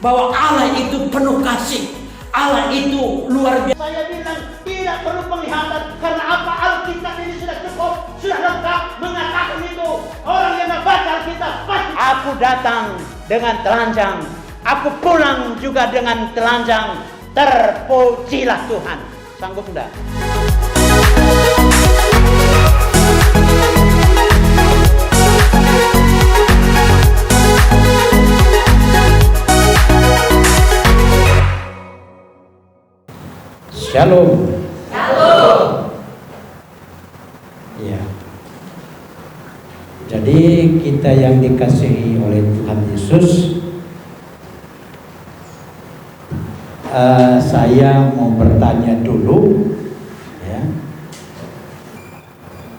bahwa Allah itu penuh kasih, Allah itu luar biasa. Saya bilang tidak perlu penglihatan, karena apa? Alkitab ini sudah cukup, sudah lengkap mengatakan itu. Orang yang membaca Alkitab pasti. Aku datang dengan telanjang, aku pulang juga dengan telanjang. Terpujilah Tuhan. Sanggup enggak? Shalom. Shalom. Ya. Jadi kita yang dikasihi oleh Tuhan Yesus, saya mau bertanya dulu, ya.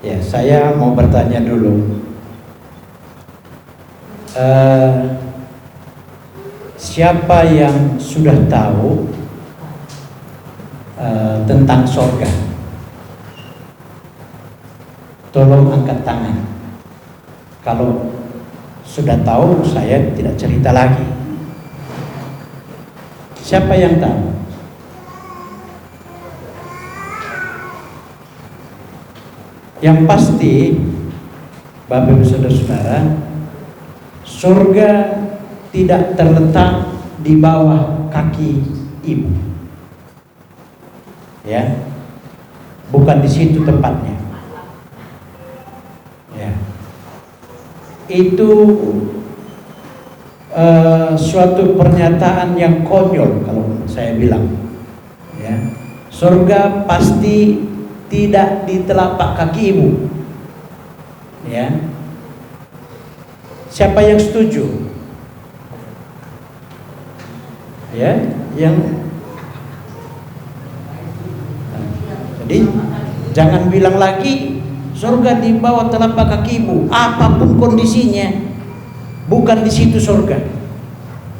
Ya, saya mau bertanya dulu. Siapa yang sudah tahu tentang surga? Tolong angkat tangan. Kalau sudah tahu, saya tidak cerita lagi. Siapa yang tahu? Yang pasti, Bapak Ibu Saudara-saudara, surga tidak terletak di bawah kaki ibu. Ya, bukan di situ tempatnya. Ya, itu suatu pernyataan yang konyol kalau saya bilang. Ya, surga pasti tidak di telapak kaki ibu. Ya, siapa yang setuju? Ya, yang jadi jangan bilang lagi surga di bawah telapak kakimu, apapun kondisinya, bukan di situ surga.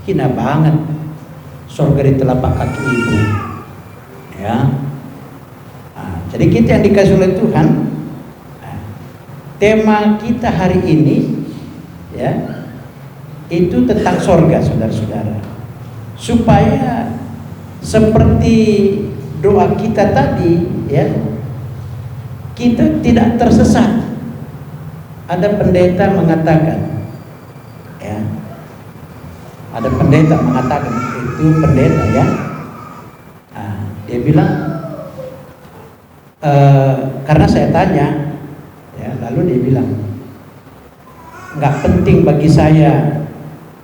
Hina banget surga di telapak kaki ibu. Ya. Nah, jadi kita yang dikasih oleh Tuhan, tema kita hari ini, ya, itu tentang surga, saudara-saudara. Supaya seperti doa kita tadi, ya, kita tidak tersesat. Ada pendeta mengatakan, ya, ada pendeta mengatakan, itu pendeta, ya, nah, dia bilang, karena saya tanya, ya, lalu dia bilang, nggak penting bagi saya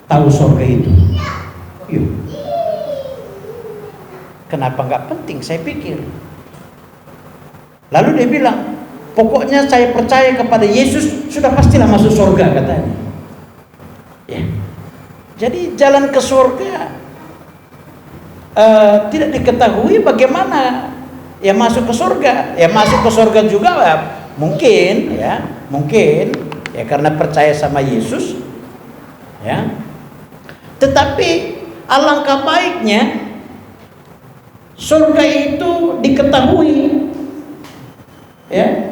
tahu surga itu. Yuk. Kenapa nggak penting? Saya pikir. Lalu dia bilang, pokoknya saya percaya kepada Yesus, sudah pastilah masuk surga, katanya. Ya. Jadi jalan ke surga tidak diketahui bagaimana ya masuk ke surga. Ya masuk ke surga juga ya, mungkin ya karena percaya sama Yesus. Ya. Tetapi alangkah baiknya surga itu diketahui, ya.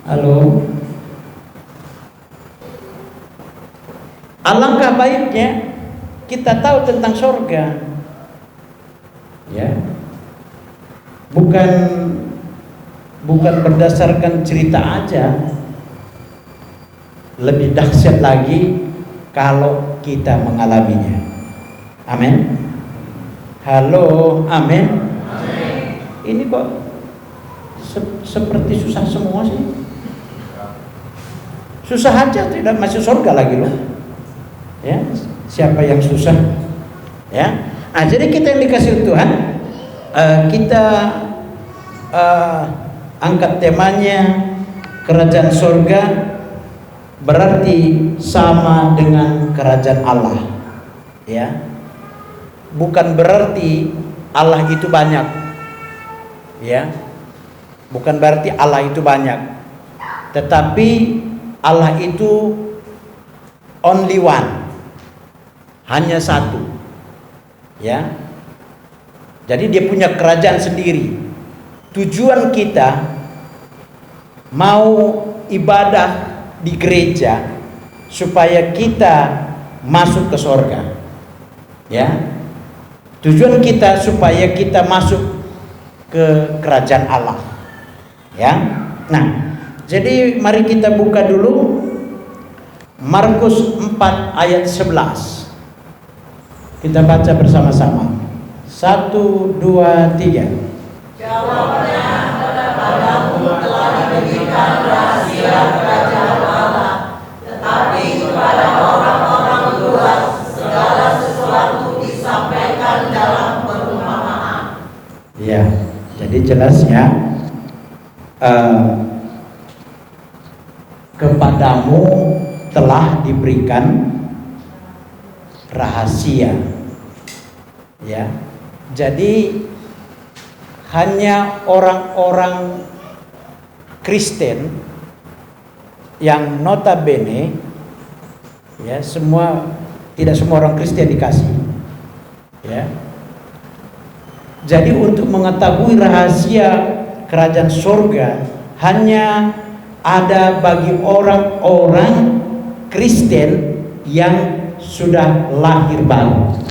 Halo. Alangkah baiknya kita tahu tentang surga, ya. Bukan berdasarkan cerita aja. Lebih dahsyat lagi kalau kita mengalaminya. Amin. Halo, amin. Ini kok seperti susah semua sih. Susah aja tidak masuk surga lagi loh. Ya, siapa yang susah? Ya. Nah, jadi kita yang dikasih Tuhan, kita angkat temanya kerajaan surga berarti sama dengan kerajaan Allah. Ya. Bukan berarti Allah itu banyak, ya. Bukan berarti Allah itu banyak, tetapi Allah itu only one, hanya satu, ya. Jadi dia punya kerajaan sendiri. Tujuan kita mau ibadah di gereja supaya kita masuk ke surga. Ya. Tujuan kita supaya kita masuk ke kerajaan Allah. Ya. Nah, jadi mari kita buka dulu Markus 4 ayat 11. Kita baca bersama-sama. 1, 2, 3. Jawabnya, kepadamu telah diberikan rahasia kerajaan Allah, tetapi kepada orang-orang luas segala sesuatu disampaikan dalam perumpamaan. Ya, jadi jelas ya. Kepadamu telah diberikan rahasia. Ya. Jadi hanya orang-orang Kristen yang notabene, ya, tidak semua orang Kristen dikasih. Ya. Jadi untuk mengetahui rahasia kerajaan surga hanya ada bagi orang-orang Kristen yang sudah lahir baru.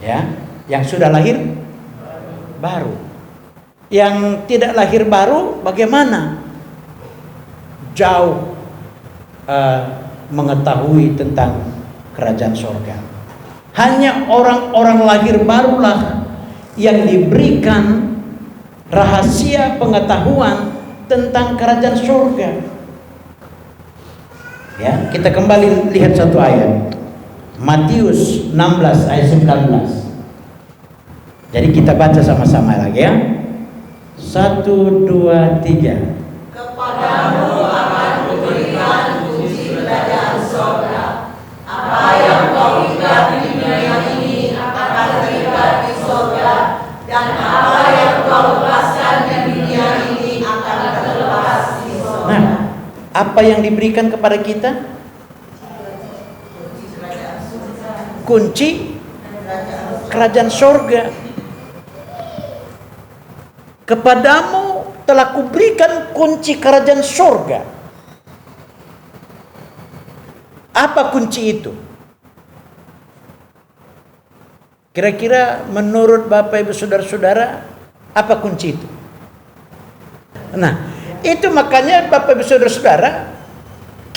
Ya, yang sudah lahir baru. Yang tidak lahir baru bagaimana? Jauh mengetahui tentang kerajaan surga. Hanya orang-orang lahir barulah yang diberikan rahasia pengetahuan tentang kerajaan surga. Ya, kita kembali lihat satu ayat. Matius 16 ayat 19. Jadi kita baca sama-sama lagi ya. 1, 2, 3. Kepadamu akan diberikan kunci kerajaan surga. Apa yang kau ikat di dunia ini akan terikat di surga, dan apa yang kau lepaskan di dunia ini akan terlepas di surga. Nah, apa yang diberikan kepada kita? Kunci kerajaan surga. Kepadamu telah kuberikan kunci kerajaan surga. Apa kunci itu? Kira-kira menurut Bapak Ibu Saudara-saudara, apa kunci itu? Nah, itu makanya Bapak Ibu Saudara-saudara,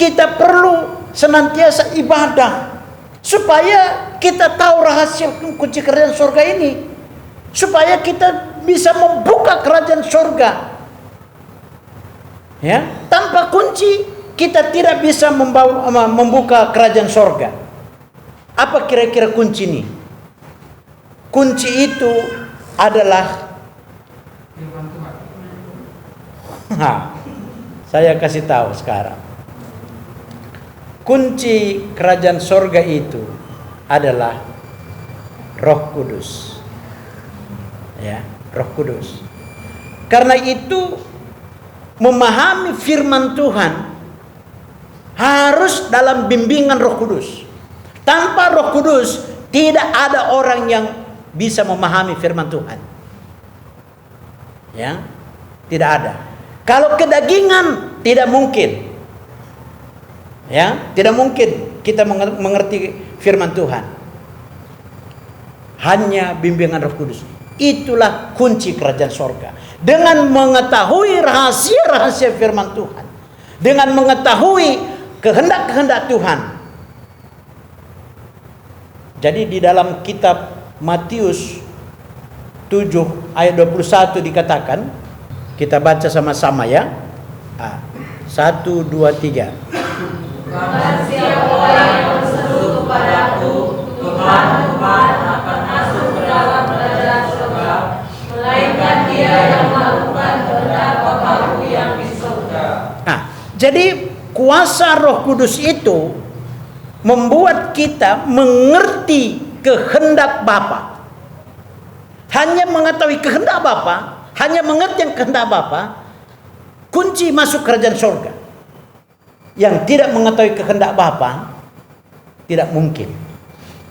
kita perlu senantiasa ibadah supaya kita tahu rahasia kunci kerajaan surga ini, supaya kita bisa membuka kerajaan surga. Ya, tanpa kunci kita tidak bisa membuka kerajaan surga. Apa kira-kira kunci ini? Kunci itu adalah saya kasih tahu sekarang. Kunci kerajaan surga itu adalah Roh Kudus. Ya, Roh Kudus. Karena itu memahami firman Tuhan harus dalam bimbingan Roh Kudus. Tanpa Roh Kudus tidak ada orang yang bisa memahami firman Tuhan. Ya, tidak ada. Kalau kedagingan tidak mungkin. Ya, tidak mungkin kita mengerti firman Tuhan. Hanya bimbingan Roh Kudus. Itulah kunci kerajaan surga. Dengan mengetahui rahasia-rahasia firman Tuhan, dengan mengetahui kehendak-kehendak Tuhan. Jadi di dalam kitab Matius 7 ayat 21 dikatakan, kita baca sama-sama ya. 1, 2, 3. Karena siapa yang berseru kepadaku, Tuhan, Tuhan, akan masuk ke dalam kerajaan surga, melainkan dia yang melakukan kehendak Bapa-Ku yang di surga. Nah, jadi kuasa Roh Kudus itu membuat kita mengerti kehendak Bapa. Hanya mengetahui kehendak Bapa, hanya mengerti yang kehendak Bapa, kunci masuk kerajaan surga. Yang tidak mengetahui kehendak Bapa tidak mungkin.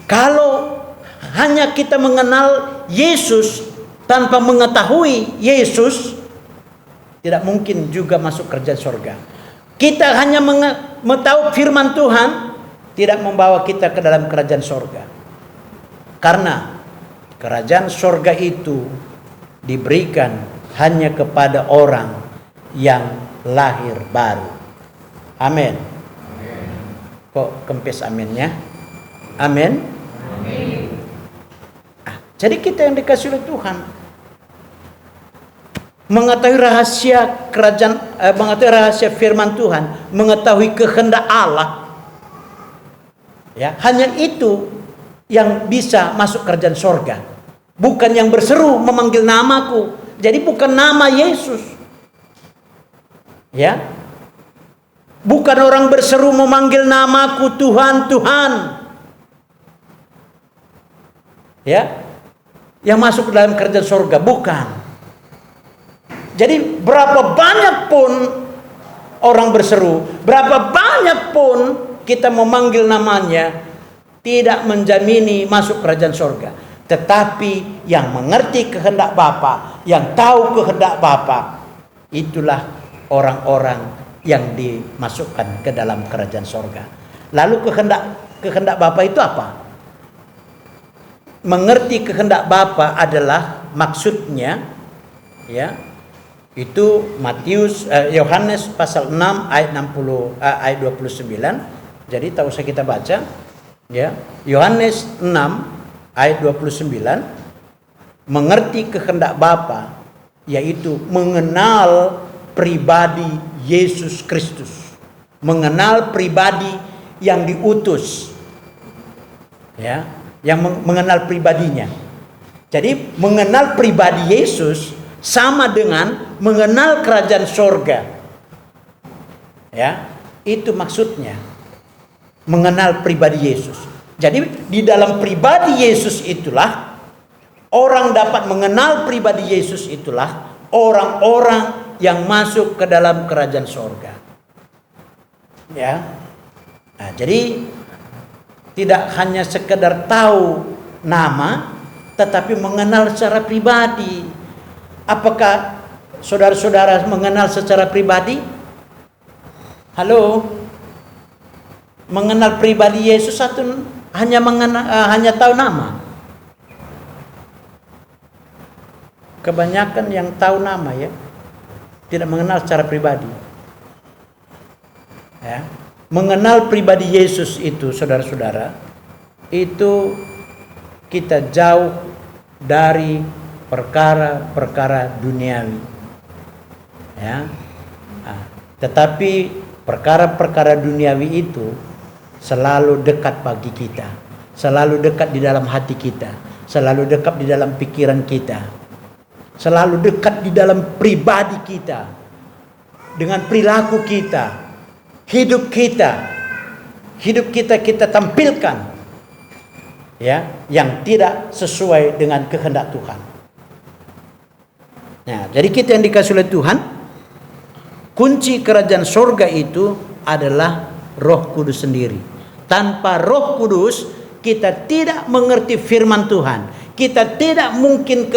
Kalau hanya kita mengenal Yesus tanpa mengetahui Yesus, tidak mungkin juga masuk kerajaan surga. Kita hanya mengetahui firman Tuhan tidak membawa kita ke dalam kerajaan surga. Karena kerajaan sorga itu diberikan hanya kepada orang yang lahir baru. Amin. Kok kempes aminnya? Amin. Jadi kita yang dikasih oleh Tuhan mengetahui rahasia kerajaan, mengetahui rahasia firman Tuhan, mengetahui kehendak Allah. Ya, hanya itu yang bisa masuk kerajaan sorga. Bukan yang berseru memanggil namaku. Jadi bukan nama Yesus. Ya. Bukan orang berseru memanggil namaku Tuhan, Tuhan. Ya. Yang masuk ke dalam kerajaan sorga, bukan. Jadi berapa banyak pun orang berseru, berapa banyak pun kita memanggil namanya, tidak menjamini masuk kerajaan sorga. Tetapi yang mengerti kehendak Bapa, yang tahu kehendak Bapa, itulah orang-orang yang dimasukkan ke dalam kerajaan sorga. Lalu kehendak Bapa itu apa? Mengerti kehendak Bapa adalah maksudnya, ya, itu Yohanes pasal 6 ayat ayat 29. Jadi tak usah kita baca, ya. Yohanes 6 ayat 29, mengerti kehendak Bapa yaitu mengenal pribadi Yesus Kristus, mengenal pribadi yang diutus, ya, yang mengenal pribadinya. Jadi mengenal pribadi Yesus sama dengan mengenal kerajaan sorga, ya, itu maksudnya mengenal pribadi Yesus. Jadi di dalam pribadi Yesus itulah orang dapat mengenal pribadi Yesus, itulah orang-orang yang masuk ke dalam kerajaan sorga. Ya. Nah, jadi tidak hanya sekedar tahu nama, tetapi mengenal secara pribadi. Apakah saudara-saudara mengenal secara pribadi? Halo? Mengenal pribadi Yesus atau hanya tahu nama? Kebanyakan yang tahu nama, ya, tidak mengenal secara pribadi. Ya. Mengenal pribadi Yesus itu, saudara-saudara, itu kita jauh dari perkara-perkara duniawi. Ya. Nah, tetapi perkara-perkara duniawi itu selalu dekat bagi kita, selalu dekat di dalam hati kita, selalu dekat di dalam pikiran kita, selalu dekat di dalam pribadi kita, dengan perilaku kita, hidup kita kita tampilkan, ya, yang tidak sesuai dengan kehendak Tuhan. Nah, jadi kita yang dikasih oleh Tuhan, kunci kerajaan sorga itu adalah Roh Kudus sendiri. Tanpa Roh Kudus kita tidak mengerti firman Tuhan. Kita tidak mungkin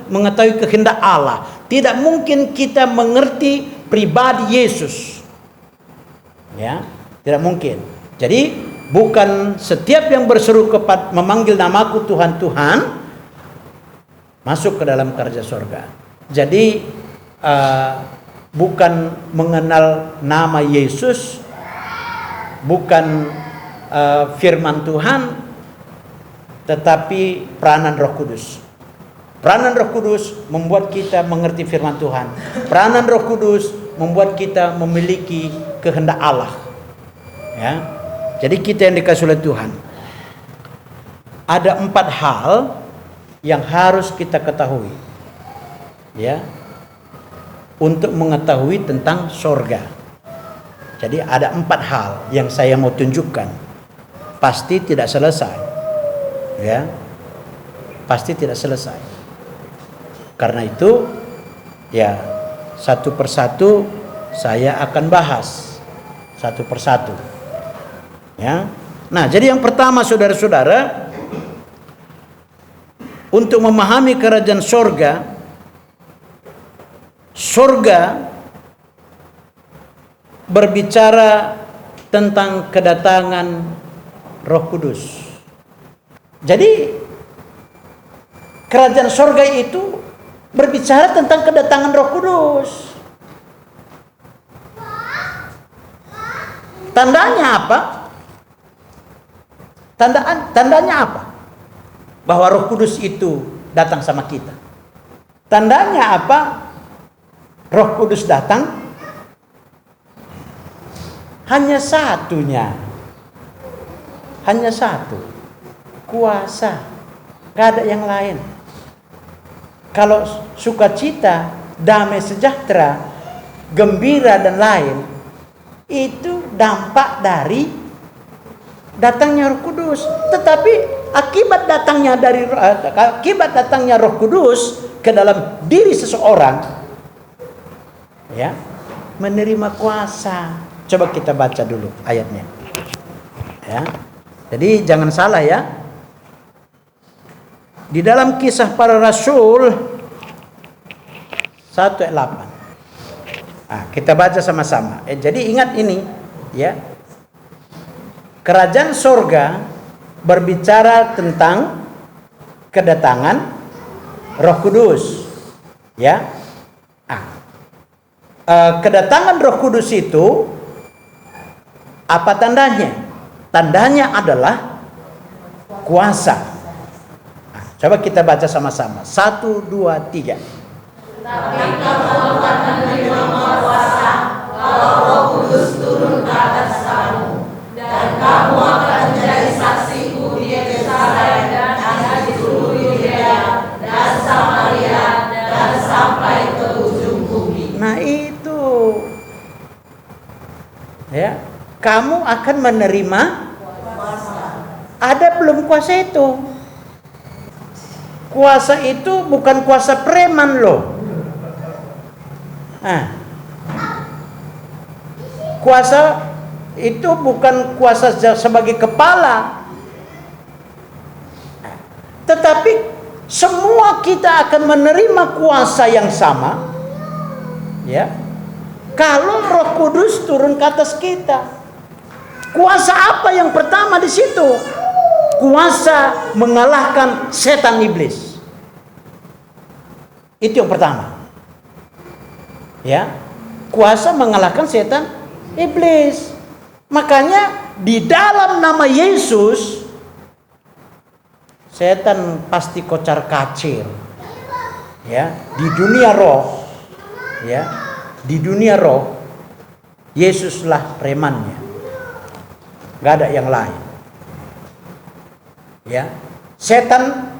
mengetahui kehendak Allah. Tidak mungkin kita mengerti pribadi Yesus. Ya, tidak mungkin. Jadi bukan setiap yang berseru kepada memanggil namaku Tuhan, Tuhan masuk ke dalam kerajaan sorga. Jadi bukan mengenal nama Yesus, bukan firman Tuhan, tetapi peranan Roh Kudus. Peranan Roh Kudus membuat kita mengerti firman Tuhan. Peranan Roh Kudus membuat kita memiliki kehendak Allah. Ya. Jadi kita yang dikasih oleh Tuhan, ada 4 hal yang harus kita ketahui, ya, untuk mengetahui tentang sorga. Jadi ada 4 hal yang saya mau tunjukkan. Pasti tidak selesai, ya, pasti tidak selesai. Karena itu, ya, satu persatu saya akan bahas satu persatu. Ya. Nah, jadi yang pertama, saudara-saudara, untuk memahami kerajaan sorga, sorga berbicara tentang kedatangan Roh Kudus. Jadi kerajaan sorga itu berbicara tentang kedatangan Roh Kudus. Tandanya apa? Tandanya apa? Bahwa Roh Kudus itu datang sama kita. Tandanya apa? Roh Kudus datang hanya satunya. Hanya satu. Kuasa. Gak ada yang lain. Kalau sukacita, damai sejahtera, gembira dan lain, itu dampak dari datangnya Roh Kudus. Tetapi akibat datangnya Roh Kudus ke dalam diri seseorang, ya, menerima kuasa. Coba kita baca dulu ayatnya. Ya. Jadi jangan salah ya. Di dalam Kisah Para Rasul 1 ayat 8. Nah, kita baca sama-sama. Jadi ingat ini, ya. Kerajaan sorga berbicara tentang kedatangan Roh Kudus, ya. Kedatangan Roh Kudus itu apa tandanya? Tandanya adalah kuasa. Coba kita baca sama-sama. 1, 2, 3. Tapi kamu akan menerima kuasa kalau Roh Kudus turun ke atas kamu, dan kamu akan menjadi saksiku di Yerusalem dan di seluruh Yudea dan Samaria dan sampai ke ujung bumi. Nah itu, ya, kamu akan menerima Kuasa. Ada belum kuasa itu? Kuasa itu bukan kuasa preman loh. Nah, kuasa itu bukan kuasa sebagai kepala, tetapi semua kita akan menerima kuasa yang sama, ya. Kalau Roh Kudus turun ke atas kita. Kuasa apa yang pertama di situ? Kuasa mengalahkan setan iblis. Itu yang pertama. Ya. Kuasa mengalahkan setan iblis. Makanya di dalam nama Yesus setan pasti kocar-kacir. Ya, di dunia roh. Ya. Di dunia roh Yesuslah premannya. Gak ada yang lain. Ya, setan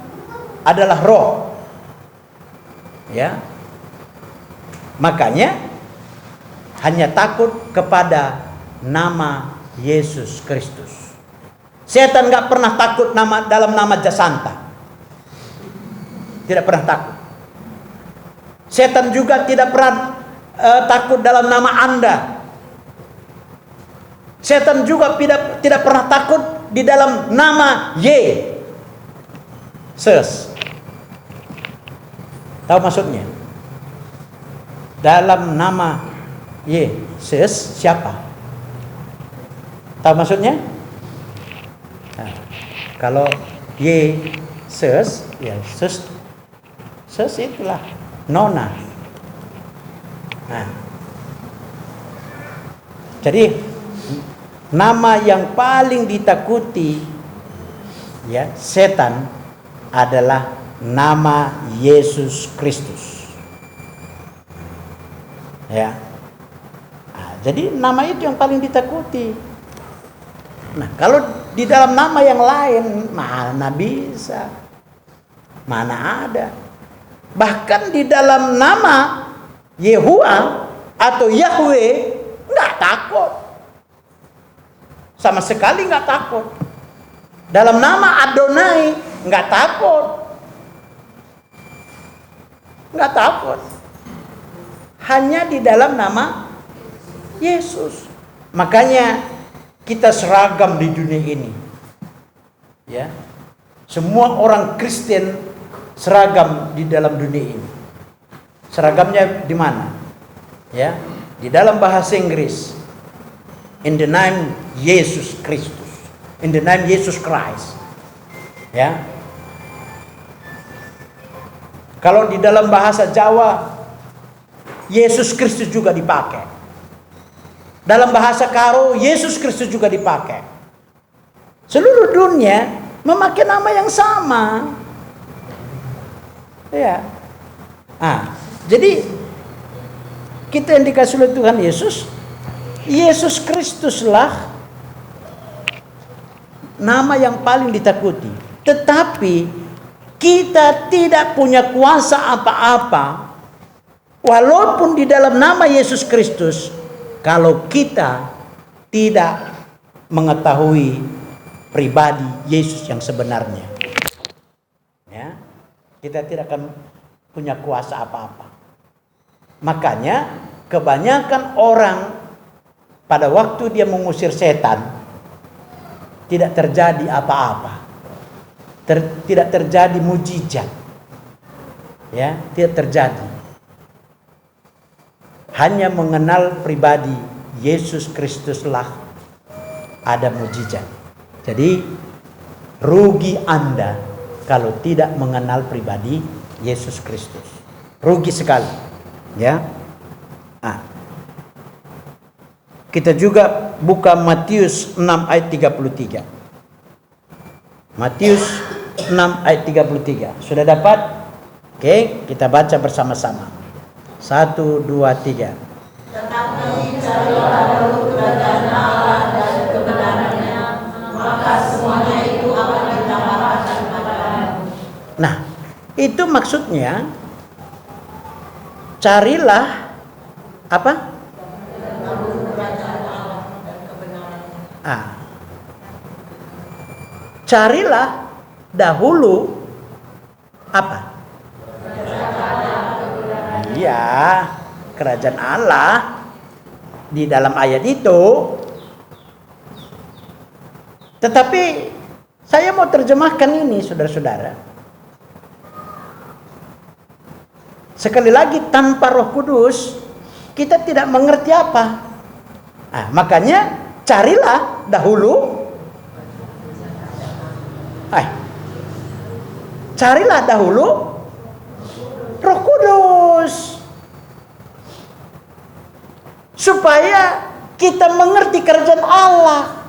adalah roh. Ya, makanya hanya takut kepada nama Yesus Kristus. Setan nggak pernah takut dalam nama Jasanta. Tidak pernah takut. Setan juga tidak pernah takut dalam nama Anda. Setan juga tidak pernah takut di dalam nama Yesus. Tahu maksudnya? Dalam nama Yesus siapa? Tahu maksudnya? Nah, kalau Yesus, ya Yesus itulah Nona. Nah, jadi nama yang paling ditakuti, ya, setan adalah nama Yesus Kristus. Ya. Nah, jadi nama itu yang paling ditakuti. Nah, kalau di dalam nama yang lain mana bisa? Mana ada? Bahkan di dalam nama Yehuwa atau Yahweh nggak takut. Sama sekali nggak takut. Dalam nama Adonai nggak takut. Nggak takut. Hanya di dalam nama Yesus. Makanya kita seragam di dunia ini. Ya. Semua orang Kristen seragam di dalam dunia ini. Seragamnya di mana? Ya, di dalam bahasa Inggris. In the name Yesus Kristus. In the name Yesus Christ. Ya. Kalau di dalam bahasa Jawa, Yesus Kristus juga dipakai. Dalam bahasa Karo, Yesus Kristus juga dipakai. Seluruh dunia memakai nama yang sama. Ya. Jadi kita yang dikasih oleh Tuhan Yesus, Yesus Kristuslah nama yang paling ditakuti. Tetapi kita tidak punya kuasa apa-apa walaupun di dalam nama Yesus Kristus, kalau kita tidak mengetahui pribadi Yesus yang sebenarnya. Ya, kita tidak akan punya kuasa apa-apa. Makanya kebanyakan orang pada waktu dia mengusir setan, tidak terjadi apa-apa. Tidak terjadi mujizat. Ya, tidak terjadi. Hanya mengenal pribadi Yesus Kristuslah ada mujizat. Jadi rugi Anda kalau tidak mengenal pribadi Yesus Kristus. Rugi sekali. Ya. Kita juga buka Matius 6 ayat 33. Matius 6 ayat 33. Sudah dapat? Oke, kita baca bersama-sama. 1, 2, 3. Tetapi carilah dahulu kerajaan Allah dan kebenarannya, maka semuanya itu akan ditambahkan kepadamu. Nah, itu maksudnya carilah apa? Carilah dahulu apa? Iya, kerajaan Allah di dalam ayat itu. Tetapi saya mau terjemahkan ini, saudara-saudara. Sekali lagi, tanpa Roh Kudus kita tidak mengerti apa. Makanya carilah dahulu. Carilah dahulu Roh Kudus supaya kita mengerti kerajaan Allah.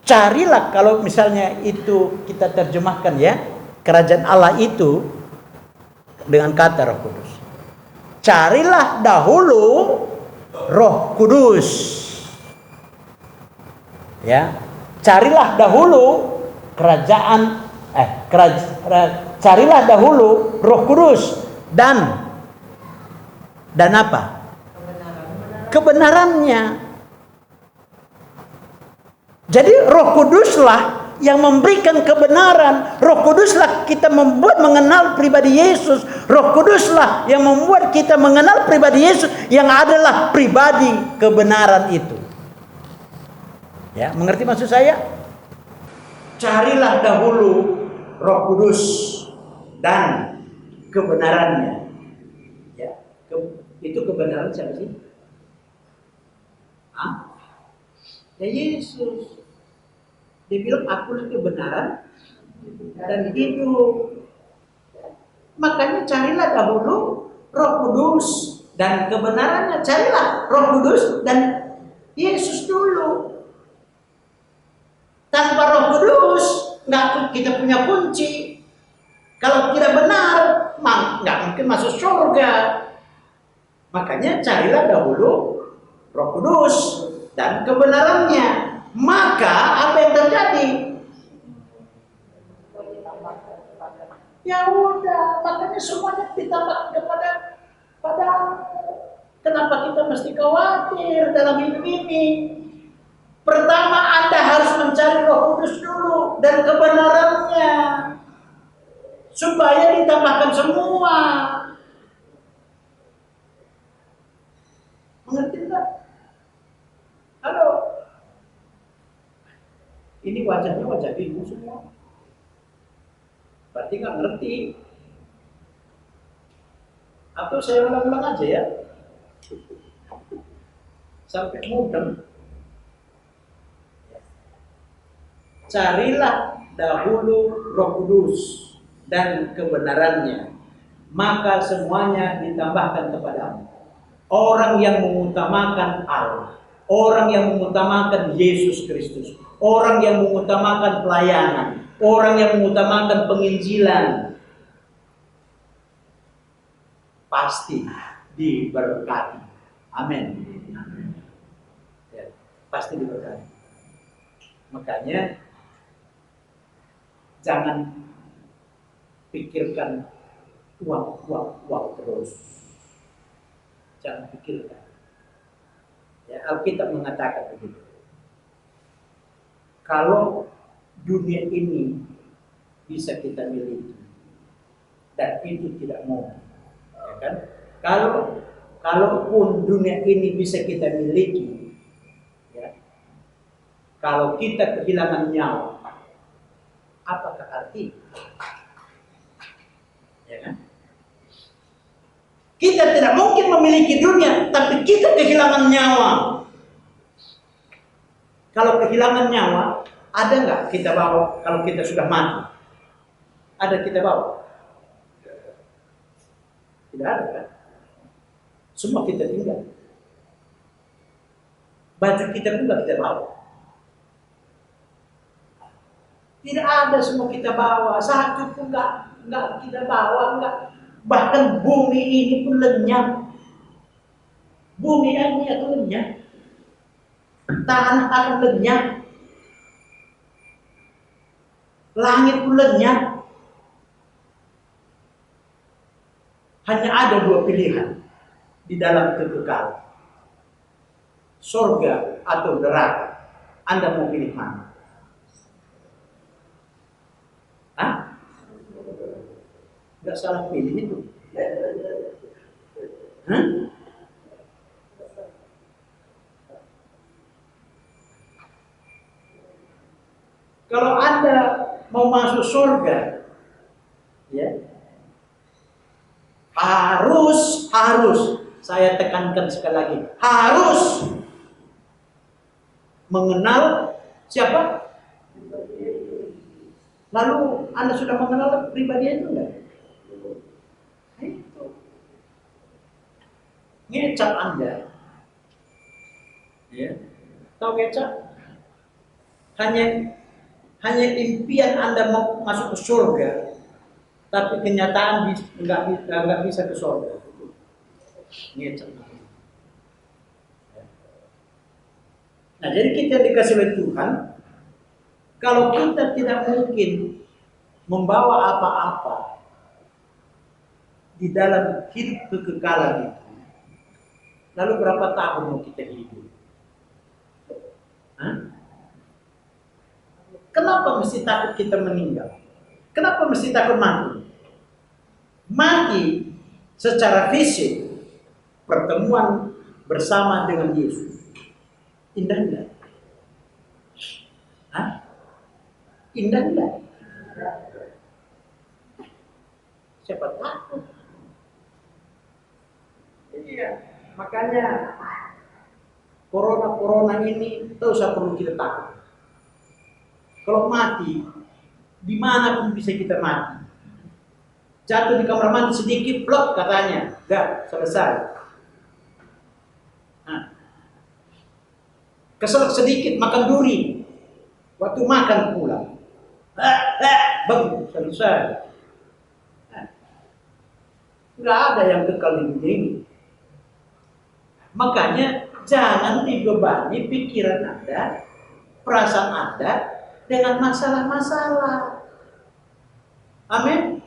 Carilah, kalau misalnya itu kita terjemahkan ya, kerajaan Allah itu dengan kata Roh Kudus. Carilah dahulu Roh Kudus. Ya, carilah dahulu carilah dahulu Roh Kudus dan apa? Kebenarannya. Jadi Roh Kuduslah yang memberikan kebenaran. Roh Kuduslah kita membuat mengenal pribadi Yesus. Roh Kuduslah yang membuat kita mengenal pribadi Yesus yang adalah pribadi kebenaran itu. Ya, mengerti maksud saya? Carilah dahulu Roh Kudus dan kebenarannya. Ya, itu kebenaran siapa sih? Ya Yesus. Dia bilang akulah kebenaran dan hidup. Makanya carilah dahulu Roh Kudus dan kebenarannya. Carilah Roh Kudus dan Yesus dulu. Tanpa Roh Kudus nggak kita punya kunci. Kalau tidak benar, nggak mungkin masuk surga. Makanya carilah dahulu Roh Kudus dan kebenarannya. Maka apa yang terjadi? Ya udah, makanya semuanya ditambah kepada kenapa kita mesti khawatir dalam hidup ini? Pertama, Anda harus mencari Roh Kudus dulu dan kebenarannya supaya ditambahkan semua. Mengerti enggak? Halo. Ini wajahnya wajah bingung semua. Berarti nggak ngerti. Atau saya ulang-ulang aja ya. Sampai mudeng. Carilah dahulu Roh Kudus dan kebenarannya. maka semuanya ditambahkan kepadamu. Orang yang mengutamakan Allah, orang yang mengutamakan Yesus Kristus, orang yang mengutamakan pelayanan, orang yang mengutamakan penginjilan, pasti diberkati. Amin. Ya, pasti diberkati. Makanya jangan pikirkan uang terus. Jangan pikirkan. Ya, Alkitab mengatakan begitu. Kalau dunia ini bisa kita miliki dan itu tidak mau, ya kan? Kalaupun dunia ini bisa kita miliki, ya, kalau kita kehilangan nyawa, apakah arti? Ya kan? Kita tidak mungkin memiliki dunia, tapi kita kehilangan nyawa. Kalau kehilangan nyawa, ada nggak kita bawa kalau kita sudah mati? Ada kita bawa? Tidak ada kan? Semua kita tinggal. Baju kita pun nggak kita bawa. Tidak ada semua kita bawa. Satu pun nggak kita bawa, nggak. Bahkan bumi ini pun lenyap. Bumi ini akan lenyap. Tanah akan lenyap. Langit pun lenyap. Hanya ada dua pilihan di dalam kekekalan. Surga atau neraka. Anda mau pilih mana? Hah? Nggak salah pilih itu. Hah? Kalau Anda mau masuk surga, ya, harus saya tekankan sekali lagi, harus mengenal siapa? Lalu Anda sudah mengenal pribadi itu enggak? Itu ngecap Anda, ya, tahu ngecap? Hanya impian Anda mau masuk ke surga, tapi kenyataan nggak bisa ke surga. Ngecap. Nah, jadi kita dikasih oleh Tuhan. Kalau kita tidak mungkin membawa apa-apa di dalam hidup kekekalan itu, lalu berapa tahun mau kita hidup? Hah? Kenapa mesti takut kita meninggal? Kenapa mesti takut mati? Mati secara fisik, pertemuan bersama dengan Yesus. Indah enggak? Hah? Indah enggak? Siapa takut? Iya, makanya corona ini tahu saya perlu kita takut. Kalau mati, di mana pun bisa kita mati. Jatuh di kamar mandi sedikit, blok katanya, enggak selesai. Nah, keselak sedikit makan duri, waktu makan pulang, bang selesai. Nggak ada yang kekal di dunia ini. Makanya jangan dibebani pikiran Anda, perasaan Anda dengan masalah-masalah. Amin.